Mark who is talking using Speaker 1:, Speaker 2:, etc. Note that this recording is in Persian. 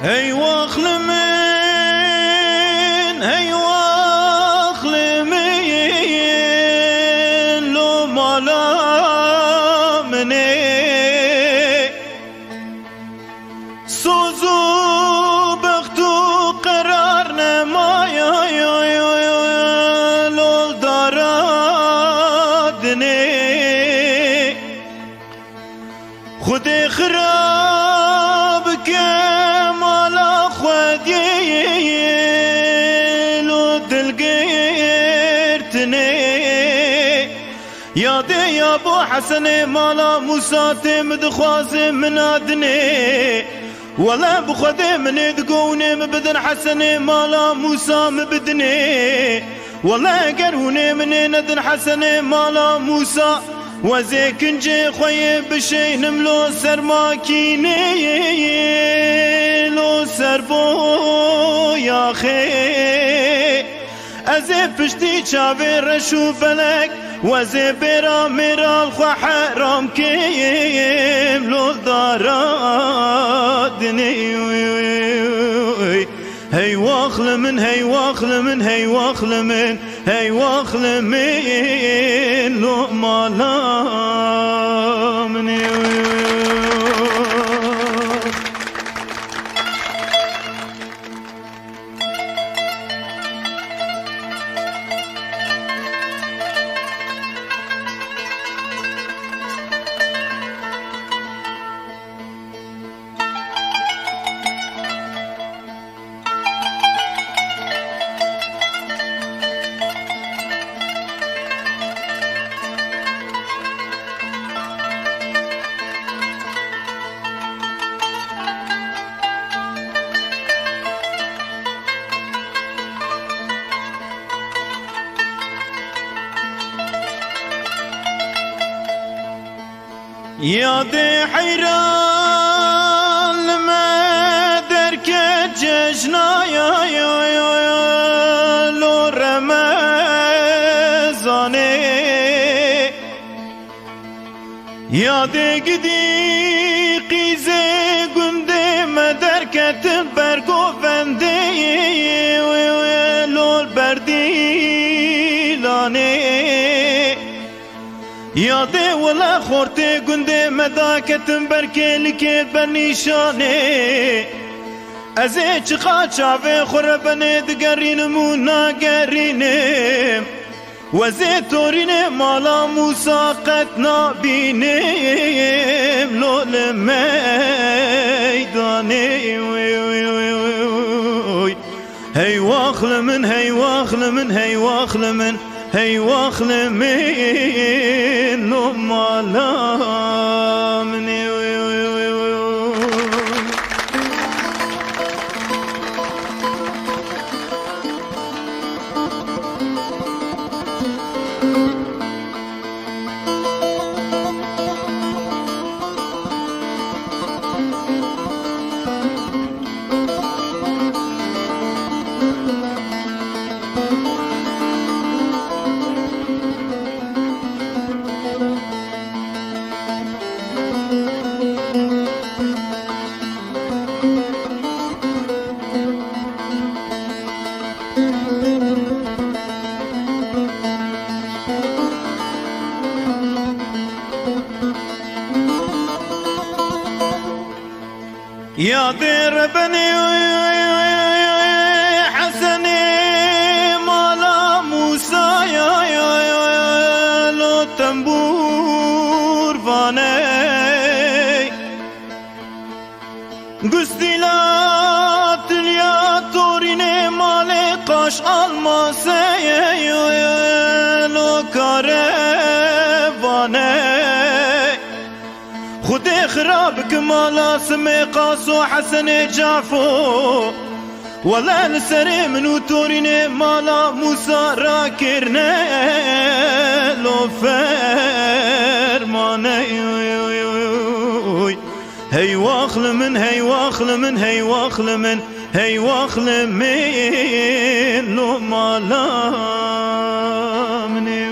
Speaker 1: هی واخل من هی واخل من لو مالا منه سوز و بخت و قرار نمایا لو دارادنه خود خراب که مالا خودی لو دلگرتنه یاده یا بو حسن مالا موسا تمد خوازم منادنه ولا بخود من دقوني مبدن حسن مالا موسى مبدني ولا قروني من ندن حسن مالا موسى وزيك نجي خوي بشي نملو سر ماكيني لو سربو يا خي ازي فشتي شافي رشو بلك وزي برا ميرا الخوا حرام كيم لو دارادني هي واخل من هي واخل من هي واخل من هي واخل من لو مالا مني يا دي حيران لما درك جشنا يا لو رمزاني يا دي قدي قيزي قمدي ما درك تبرقو فندي لو البردي لاني یاده ولا خورته گنده مداکتم برکه لکه بنیشانه ازه چقا چاوه خوربنه دگرینم و ناگرینم وزه تورینه مالا موسا قد نابینم لول میدانه هی واخل من هی واخل من هی واخل من هي واخل من لو مالا مني يا دير بني حسني مالا موسى يا لو تنبور فاني قستي لا تليا توريني مالي قاش الماسي لو كارفاني خود خرابك مالا سمي قاسو حسن جافو ولا نسري منو توريني مالا موسى راكرنا لو فرماني هي واخل من هي واخل من هي واخل من هي واخل من لو مالا مني